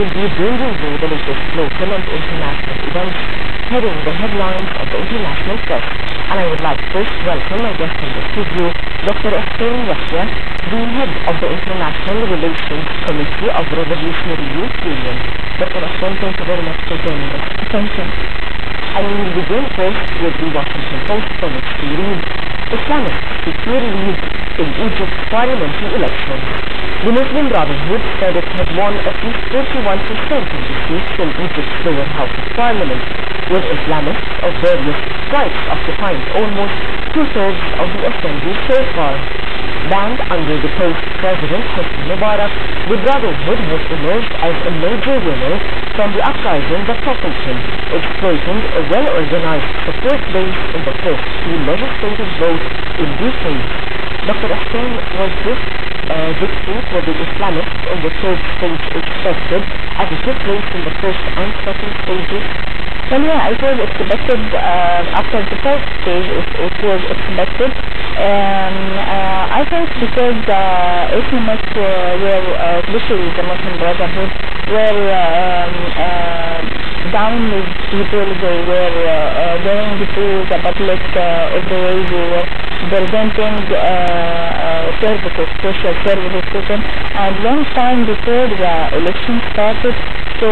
will be bringing you the latest local and international events heading the headlines of the international press. And I would like to first welcome my guest in the studio, Dr. Ehsan Yahia, the head of the International Relations Committee of Revolutionary Youth Union. Dr. Ehsan, thank you very much for joining us. Thank you. And we will begin first with the Washington Post from which we read, Islamists secure lead in Egypt's parliamentary elections. The Muslim Brotherhood said it had won at least 31% of the seats in Egypt's lower house of parliament, with Islamists of various stripes occupying almost two-thirds of the assembly so far. Banned under the post-president Hosni Mubarak, the Brotherhood has emerged as a major winner from the uprising that toppled him, exploiting a well-organized support base in the first two legislative votes in decades. Dr. Ehsan, was this victory for the Islamists in the third stage expected as it took place in the first and second stages? Well, yeah, it was expected after the first stage. It was expected. I think because Islamists were, especially the Muslim Brotherhood, were down with people. They were going to the public every way. They were presenting services, social services to them. And long time before the election started, so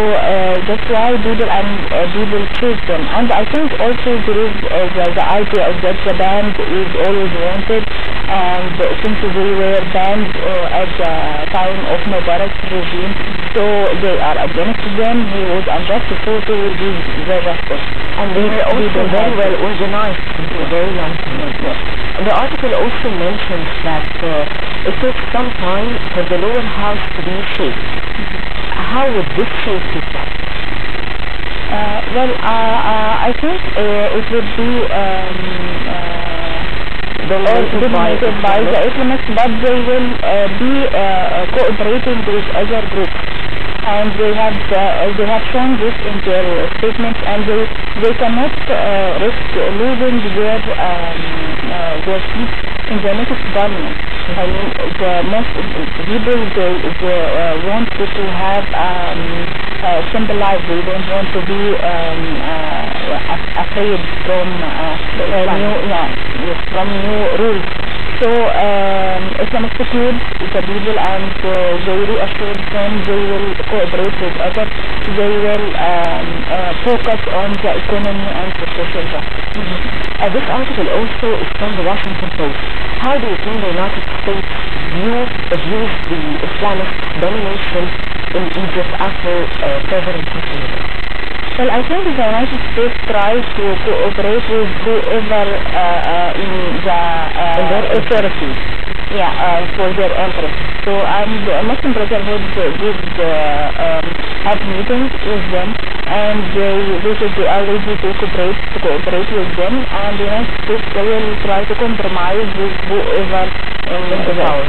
that's why people choose them. And I think also there is the idea of that the band is always wanted, and since they were banned at the time of Mubarak's regime, so they are against them. He was unjust, so they will be very justice. And they were also very well organized for a very long time. Yes. The article also mentions that it took some time for the lower house to be shaped. How would this shape look like? Well, I think it would be dominated by the Islamists, but they will be cooperating with other groups. And they have shown this in their statements, and they cannot risk losing their seats in the next parliament. I mean, the most people they want to have simple life. They don't want to be afraid from new rules. So Islamic secured the people, and they reassured them they will cooperate with others. They will focus on the economy and the social justice. This article also is from the Washington Post. How do you think the United States views the Islamist domination in Egypt after President Hosni Mubarak? Well, I think the United States tries to cooperate with whoever in their authority, for their interest. So, and the Muslim Brotherhood did have meetings with them, and they said they are ready to cooperate with them, and the United States will try to compromise with whoever in the power.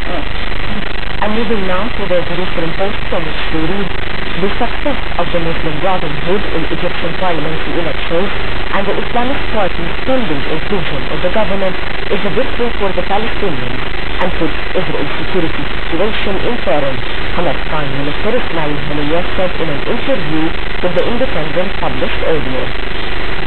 And moving now to the Jerusalem Post, from which we read, the success of the Muslim Brotherhood in Egyptian parliamentary elections and the Islamist Party's pending inclusion in the government is a victory for the Palestinians and puts Israel's security situation in peril, Hamas Prime Minister Ismail Haniyeh said in an interview with The Independent published earlier.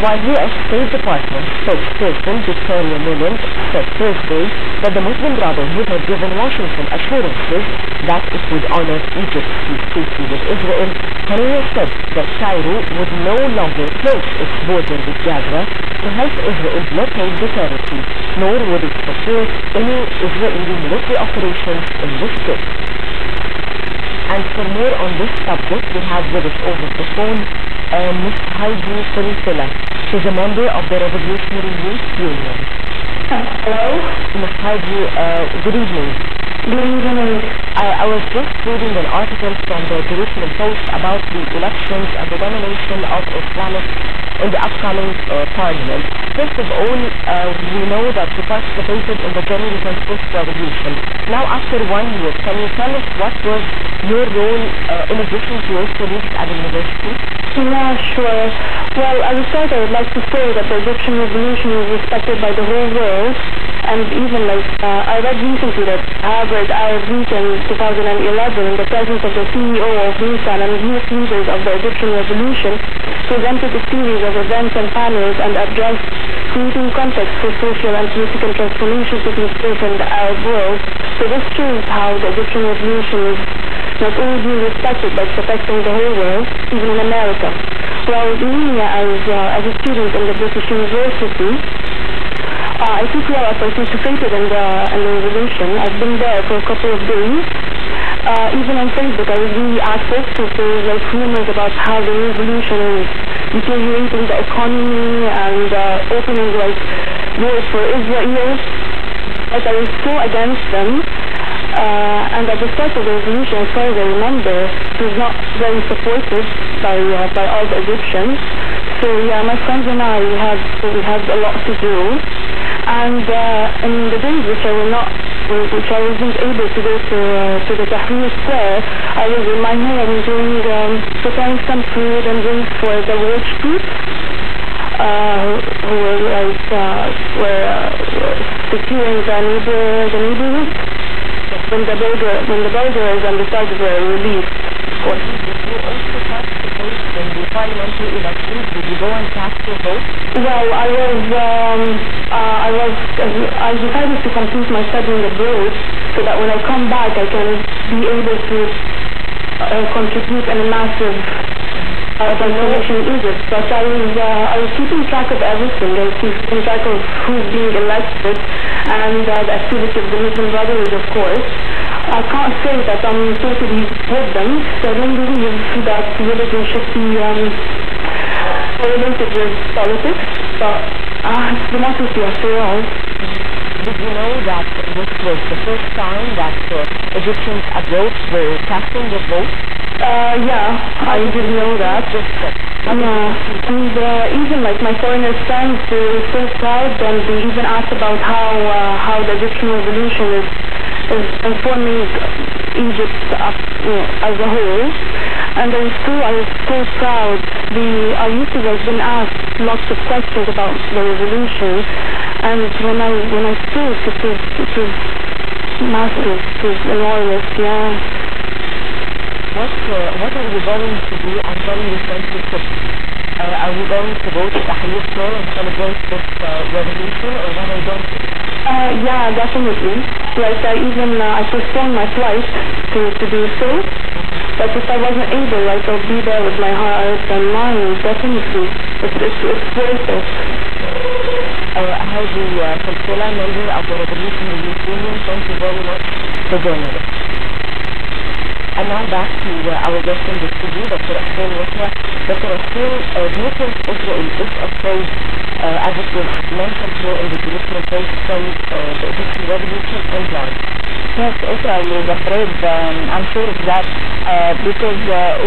While U.S. State Department spokesperson Victoria Nuland said Thursday that the Muslim Brotherhood had given Washington assurances that it would honor Egypt's peace treaty with Israel, Haniyeh said that Cairo would no longer close its border with Gaza to help Israel blockade the territory, nor would it support any Israeli military operations in this state. And for more on this subject, we have with us over the phone Ms. Heidi Kulisila. She's a member of the Revolutionary Youth Union. Hello? Ms. Heidi, good evening. Good evening. I was just reading an article from the Jerusalem Post about the elections and the domination of Islamists in the upcoming parliament. first of all, we know that you participated in the January 26th revolution. Now, after 1 year, can you tell us what was your role in addition to your colleagues at the university? Yeah, sure. Well, as a start, I would like to say that the Egyptian revolution is respected by the whole world. And even I read recently that Harvard Arab Week in 2011, in the presence of the CEO of Nissan and youth leaders of the Egyptian revolution, presented a series of events and panels and addressed creating context for social and political transformation taking place in the Arab world. So this shows how the Egyptian revolution is not only being respected but it's affecting the whole world, even in America. Well, me as a student in the British University, I took care I participated in the revolution. I've been there for a couple of days. Even on Facebook, I was really active to say rumors about how the revolution is deteriorating the economy and opening doors for Israel. But I was so against them. And at the start of the revolution, as far as I remember, it was not very supported by all the Egyptians. So yeah, my friends and I, we had a lot to do. And in the days which I wasn't able to go to the Tahrir Square, I was in my home preparing some food and drinks for the Wall Street, who were securing the neighborhood when the burglars and the thugs were released. Of course. Did you also participate in the parliamentary elections? Did you go and cast your vote? Well, I decided to complete my studying abroad so that when I come back I can be able to contribute in a massive transformation in Egypt. But I was keeping track of everything. I was keeping track of who's being elected and the activity of the Muslim Brotherhood, of course. I can't say that I'm totally with them. So I don't believe that religion should be correlated with politics, but it's democracy after all. Did you know that this was the first time that Egyptians abroad were casting their vote? Yeah, I did know that. Yeah, and even my foreigner friends, they were so proud, and they even asked about how the Egyptian revolution is transforming Egypt as a whole. And I was so proud. Our youth has been asked lots of questions about the revolution, and when I spoke, it was massive, it was enormous, yeah. What are we going to do on January 26th? Are we going to go to Tahrir Square and celebrate this revolution, or what are you going to do? Yeah, definitely. I postponed my flight to do so. But if I wasn't able, I'll be there with my heart and mind, definitely. It's worth it. How the Sultana member of the Revolutionary Youth Union, thank you very much for joining us. And now back to our guest in the studio, Dr. Ehsan Yahia. Dr. Ehsan, do you think Israel is afraid, as it was mentioned here in the Jerusalem Post, from the Egyptian revolution and beyond? Yes, Israel is afraid. I'm sure of that because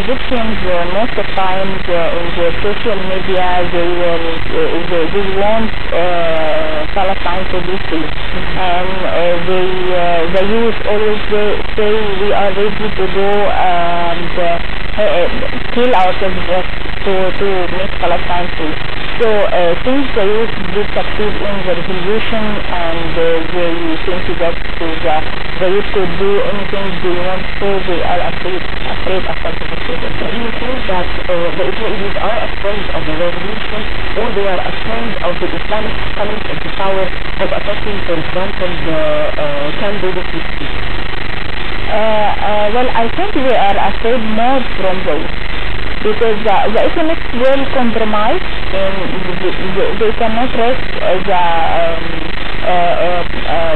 Egyptians most of the time in the social media they want Palestine to be free, and the youth always say we are ready to go and kill ourselves to make Palestine free. So since the youth did succeed in the revolution and they think that the youth could do anything they want, so they are afraid of participation. Do you think that the Israelis are afraid of the revolution, or they are afraid of the Islamic coming into power and attacking, for example, the Camp David peace? Well, I think they are afraid more from those, because the Islamists will compromise, and they cannot rest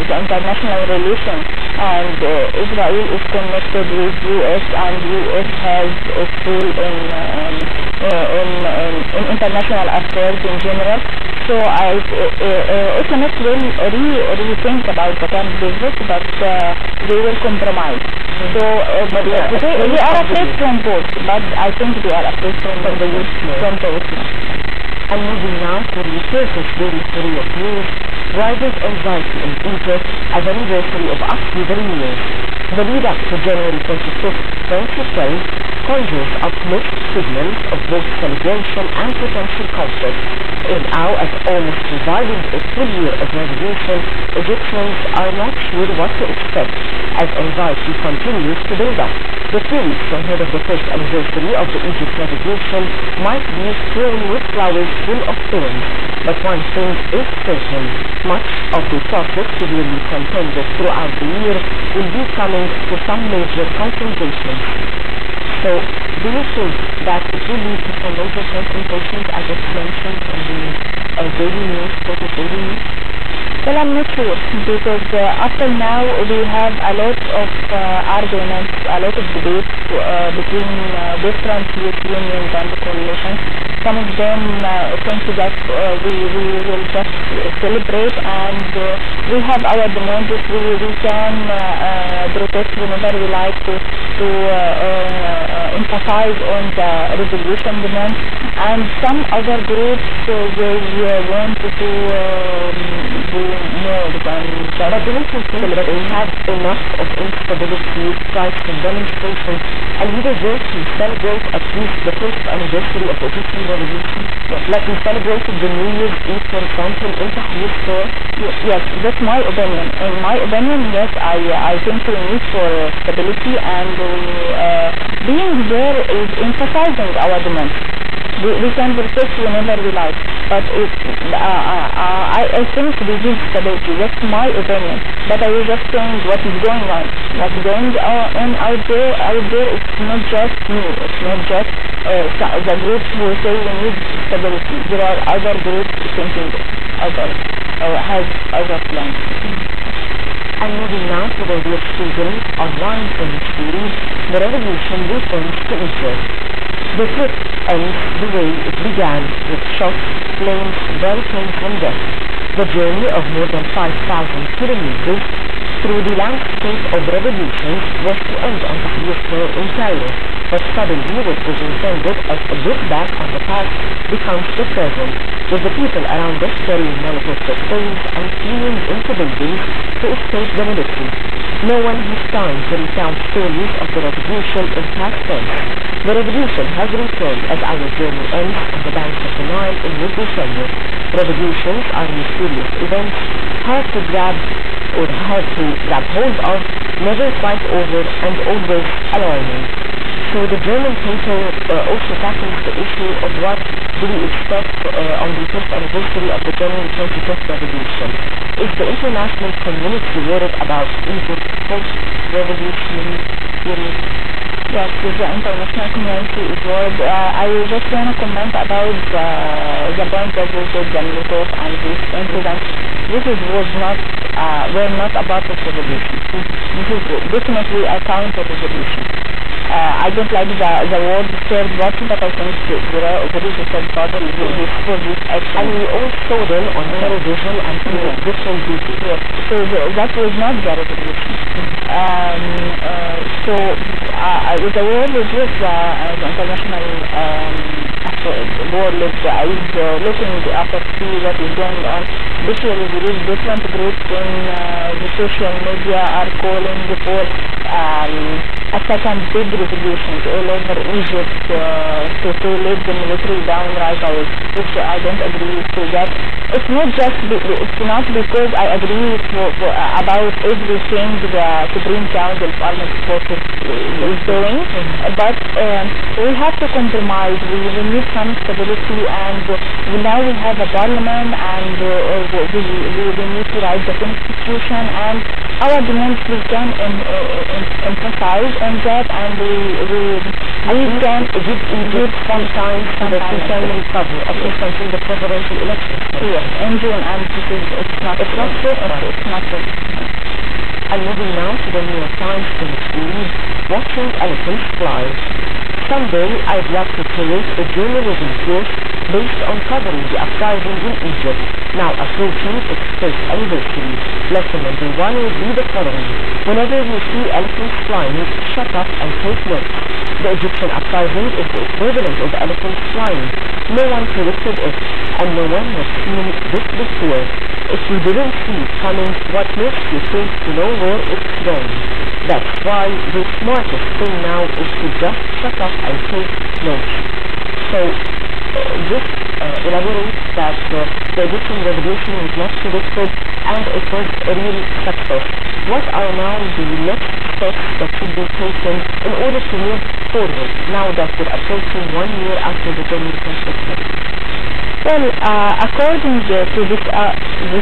the international relations, and Israel is connected with US, and US has a role in international affairs in general. So Islamists will rethink about the Camp David, but they will compromise. So they are afraid from both, but I think they are afraid from the Islam. And moving now to the resurface daily story of news, rises anxiety in Egypt as anniversary of October years. The lead-up to January 26, 2012 conjures up mixed signals of both celebration and potential conflict. And now, as almost surviving a full year of revolution, Egyptians are not sure what to expect as anxiety continues to build up. The 2 weeks ahead of the first anniversary of the Egypt revolution might be strewn with flowers full of thorns. But one thing is certain, much of the process severely contended throughout the year will be coming to some major confrontations. So, do you think that it will lead to some major confrontations as it's mentioned in the daily news, daily news? Well, I'm not sure, because up till now we have a lot of arguments, a lot of debates between different youth unions and the coalition. Some of them think that we will just celebrate, and we have our demands. We can protest whenever we like to emphasize on the revolution demands. And some other groups they want to do more than that. But don't you think that we have enough of instability, strikes and demonstrations, and we deserve to celebrate at least the first anniversary of the Egyptian revolution? Yes. Like we celebrated the New Year's Eve, for example, in Tahrir Square? Yes, that's my opinion. In my opinion, yes, I think we need for stability, and being there is emphasizing our demands. We can protest whenever we like, but I think we need stability. That's my opinion. But I was just saying what is going on. What's going on out there, it's not just me. It's not just the groups who say we need stability. There are other groups thinking have other plans. And moving now to the Real Student online in which we read, the revolution returns to Egypt. The trip ends the way it began, with shots, flames, belching from death. The journey of more than 5,000 kilometers through the landscape of revolutions was to end on Tahrir Square in Cairo, but suddenly what was intended as a look back on the past becomes the present, with the people around us carrying manifest stains and fleeing into buildings to escape the military. No one has time to recount stories of the revolution in past tense. The revolution has returned as our journey ends on the banks of the Nile in mid-December. Revolutions are mysterious events, hard to grab hold of, never quite over, and always alarming. So the German paper also tackles the issue of what do we expect on the first anniversary of the January 25th revolution. Is the international community worried about Egypt's post-revolutionary period? Yes, the international community is worried. I just want to comment about the point that we said, the Molotov and this incident. Were not about the revolution. This is definitely a counter-revolution. I don't like the word third party, but I think there is a third party for this action. And we all saw them on television and through different people. Yes. So that was not the revolution. The world is just the international world is looking after see what is going on. Literally, there is different groups in the social media are calling for a second big revolution all over Egypt to let the military down right away, which I don't agree to that. It's not because I agree about everything the Supreme Council Parliament forces is doing, but we have to compromise. We need some stability, and now we have a parliament, and we need to write the constitution, and our demands we can emphasize on that, and we can give Egypt some time so that we can recover until the presidential election. Yes, in June, and it's not good. And moving now to the New York Times in which we read, watching elephants fly. Someday I'd love to create a journalism course based on covering the uprising in Egypt, now approaching its first anniversary. Lesson number 1 would be the following. Whenever you see elephants flying, shut up and take note. The Egyptian uprising is the equivalent of elephants flying. No one predicted it, and no one has seen this before. If you didn't see it coming, what makes you think to know where it's going? That's why the smartest thing now is to just shut up and take notes. So, this elaborates that the Egyptian revolution was not predicted and it was a real success. What are now the next steps that should be taken in order to move forward now that we're approaching 1 year after the January conflict? Well, according to this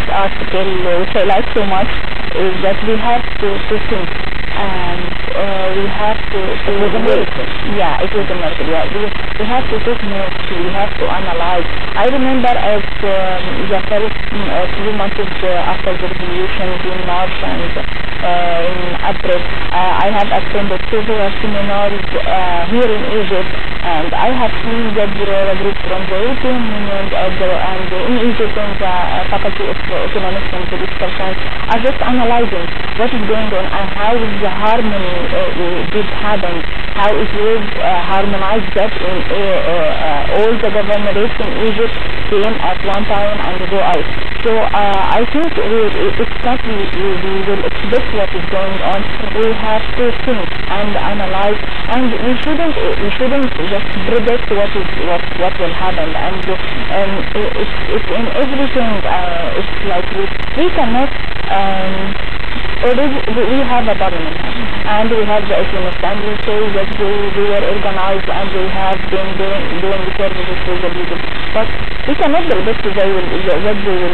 article, which I like so much, is that we have to think, and we have to... It was a miracle. Yeah, it was a miracle. Yeah. We have to take notes, we have to analyze. I remember at the first few months after the revolution in March and in April, I have attended several seminars here in Egypt, and I have seen that there are a group from the European Union and in Egypt and the Faculty of Economics and Political Science are just analyzing what is going on and how the harmony did happen, how it was harmonized that in all the governorates in Egypt came at one time and go out. So I think it's not we will expect what is going on. We have to think and analyze, and we shouldn't just predict what will happen. And it's in everything. It's like we cannot. We have a government and we have the economists, and we say that they were organized and they have been doing the services for the people, but we cannot predict that they will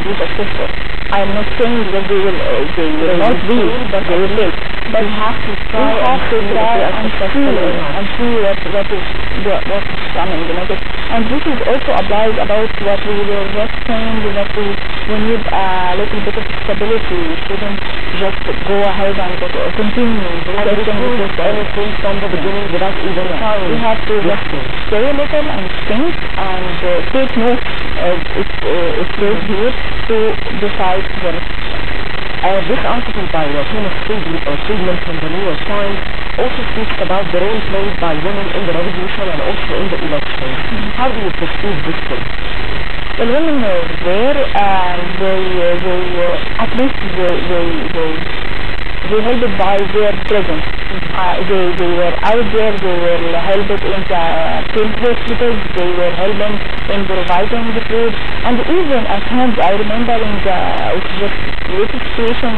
be successful. I'm not saying that they will not be, but they will live. But we have to try and see what is coming. And this is also applies about what we were just saying, that we need a little bit of stability. We shouldn't just go ahead and continue anything from the beginning without even trying. We have to just stay a little and think and take notes. It says here to decide what this article by Thomas Friedman from the New York Times also speaks about the role played by women in the revolution and also in the elections. How do you perceive this thing? The women were there and at least they helped by their presence. They were out there, they were helped in the field hospitals, they were helping in providing the food, and even at home. I remember in the situation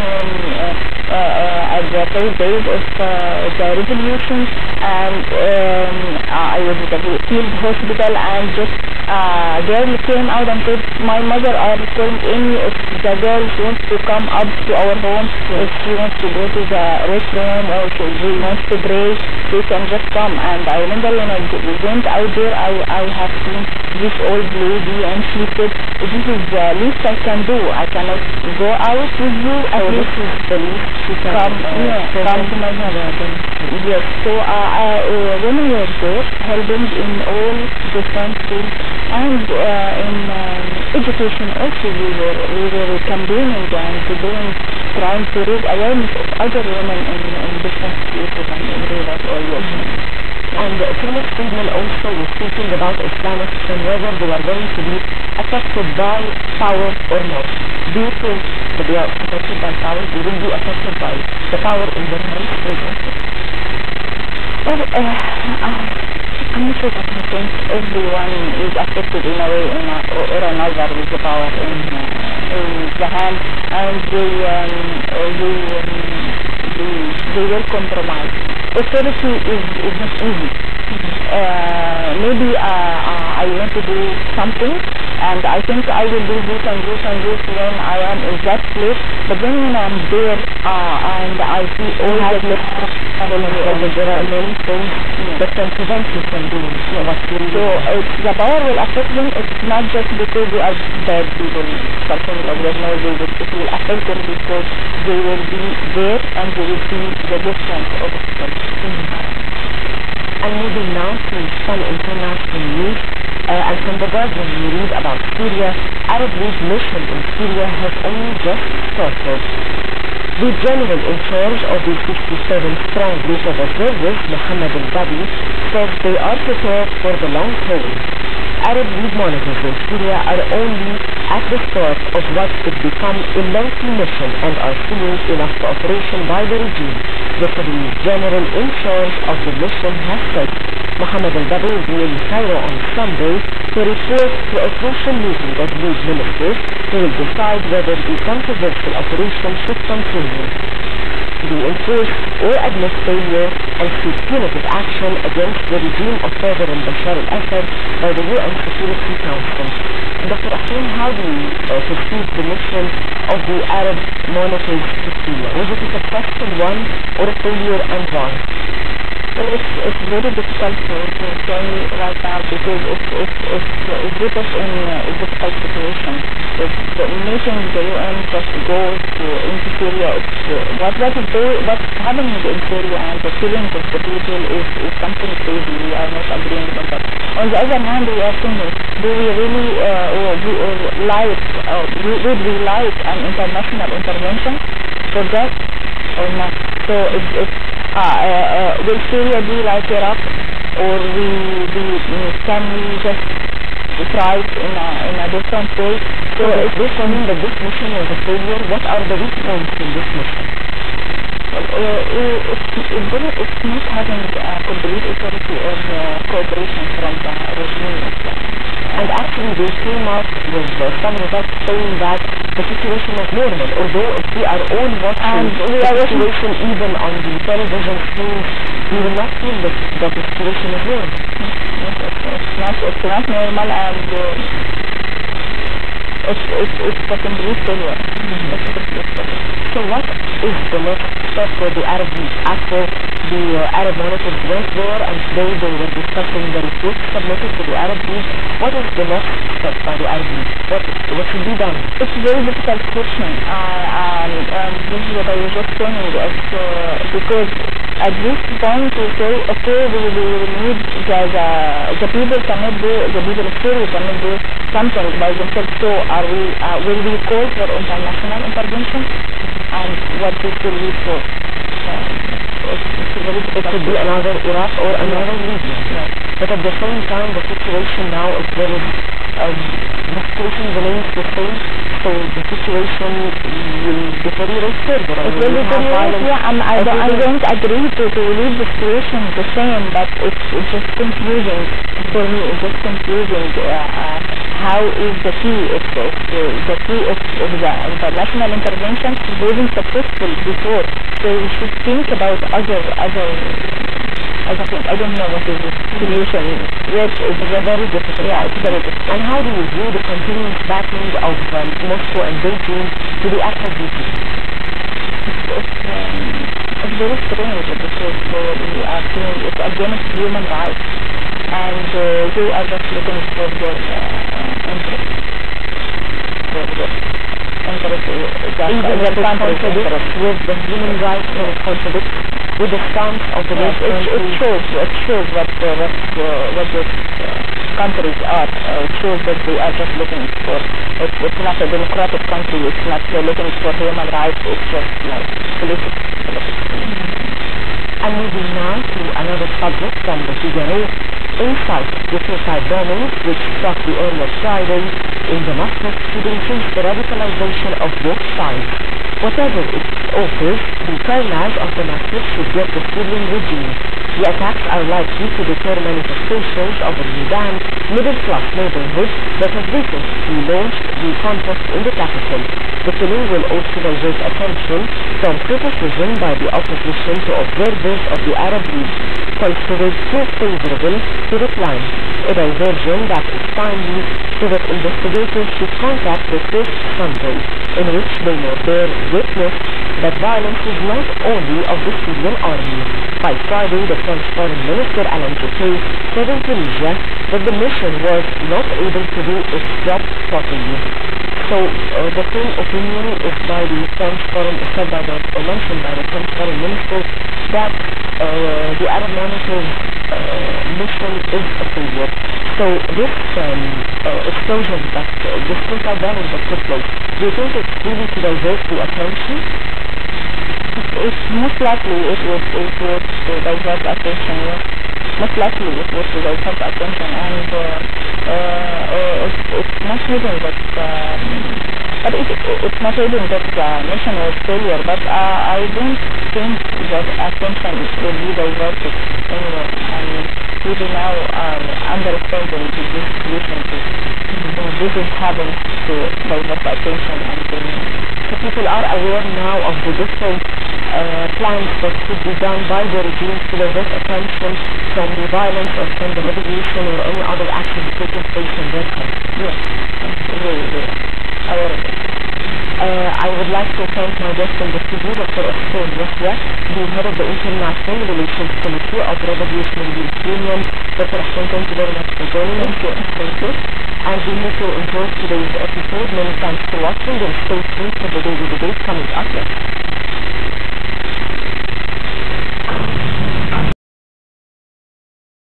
at the first days of the revolution, and I was at the field hospital, and just a girl came out and said, my mother are calling any if the girl wants to come up to our home, if she wants to go to the restroom or if she wants to pray, she can just come. And I remember when I went out there, I have seen this old lady, and she said, this is the least I can do. I cannot go out with you, at least this is the least she can come to my mother. Yes, so women were there helping in all different fields, and in education also we were campaigning and trying to raise awareness of other women in different places and in rural areas. And Thomas Friedman also was speaking about Islamists and whether they are going to be affected by power or not. Do you think that they are affected by power? They will be affected by the power in their hands, for example? Well, I'm not sure that I think everyone is affected in a way or another with the power in the hand, and they will compromise. Authority is not easy. Maybe I want to do something, and I think I will do this and this and this when I am in that place, but then when I'm there and I see all the there are many things that can prevent you from doing what you do. So the power will affect them. It's not just because they are bad people, something like that. No, it will affect them because they will be there and they will see the difference of it. And moving now to some international news, And from the Guardian we read about Syria, Arab League mission in Syria has only just started. The general in charge of the 67-strong group of observers, Mohammed al-Badi, says they are prepared for the long term. Arab League monitors in Syria are only at the start of what could become a lengthy mission and are seeing enough cooperation by the regime. The general in charge of the mission has said. Mohammed al-Badi will be in Cairo on Sunday to report to a crucial meeting of league ministers who will decide whether the controversial operation should continue. They enforce or admit failure and seek punitive action against the regime of President Bashar al-Assad by the UN Security Council. Dr. Ahsan, how do you perceive the mission of the Arab monitors to Syria? Was it a successful one or a failure, and why? Well, it's very difficult to say right now because it put us in a difficult situation. If the nation, the UN just goes into Syria, what's happening in Syria and the killing of the people is something crazy. We are not agreeing on that. On the other hand, we are thinking, do we really would we like an international intervention for that or not? So will Syria be like Iraq, or can we just try it in a different way? So if this means that this mission was a failure, what are the weak points in this mission? It's not having complete authority or cooperation from the regime. And actually they came up with some results saying that the situation is normal, although if we are all watching the situation even on the television screens, we will not feel that the situation is normal. It's not normal, and it's a complete failure. So what is the next step for the Arab League after the Arab monitors went there and today they were discussing the report submitted to the Arab League? What is the next step by the Arab League? What should be done? It's a very difficult question. This is what I was just saying. Because at this point we say, okay, we will need the people cannot do, the people of Syria cannot do something by themselves. So will we call for international intervention? And what this will lead for? It could be another Iraq or another Libya. Yeah. But at the same time, the situation now is very, the situation remains the same, so the situation will deteriorate further. It will deteriorate, yeah, I don't agree to leave the situation the same, but it's just confusing for me. It's just confusing. How is the key? If the key of the international intervention wasn't successful before, so we should think about other things. I don't know what is the solution. Yes, it's very difficult. Yeah, it's very difficult. And how do you view the continuous backing of Moscow and Beijing to the Assad regime? It's very strange because we are seeing it's against human rights, and they are just looking for their interest. Even if it contradicts with the human rights and it contradicts with the stance of the West. It shows what these countries are. It shows that they are just looking for, it's not a democratic country, it's not looking for human rights, it's just like politics. And moving now to another subject from the Figaro, insight the suicide bombings which struck the area Friday in Damascus should increase the radicalization of both sides. Whatever its authors, the carnage of Damascus should get the Syrian regime. The attacks are likely to deter manifestations of the Sudan middle-class neighborhood that has recently launched the contest in the capital. The killing will also divert attention from criticism by the opposition to observers of the Arab League, considered too favorable to the plan, a diversion that is timely so that investigators should contact the first Sunday, in which they may bear witness that violence is not only of the Syrian army. By Friday, the French Foreign Minister Alain Juppé said in Tunisia that the mission was not able to do its job properly. So the same opinion is by the French foreign, said by the, mentioned by the French foreign minister, that the Arab monitors mission is a failure. So this explosion, this suicide bombing that took place, do you think it's really to divert the attention? It's most likely it would divert attention, yes. Most likely it would divert attention, and it's not hidden that but it's not hidden that the mission was failure, but I don't think that attention will be diverted anywhere. I mean, people now are understanding the distribution. This is having to divert attention, and so people are aware now of the different plans that could be done by the regime to divert attention from the violence or from the revolution or any other actions taking place in their country. Yes, really aware of it. I would like to thank my guest in the studio, Dr. Ehsan Yahia, the head of the International Relations Committee of the Revolutionary Youth Union. Dr. Ehsan, thank you very much for joining us. Thank you. And we hope you enjoyed today's episode. Many thanks for watching, and stay tuned for the daily debate coming up next.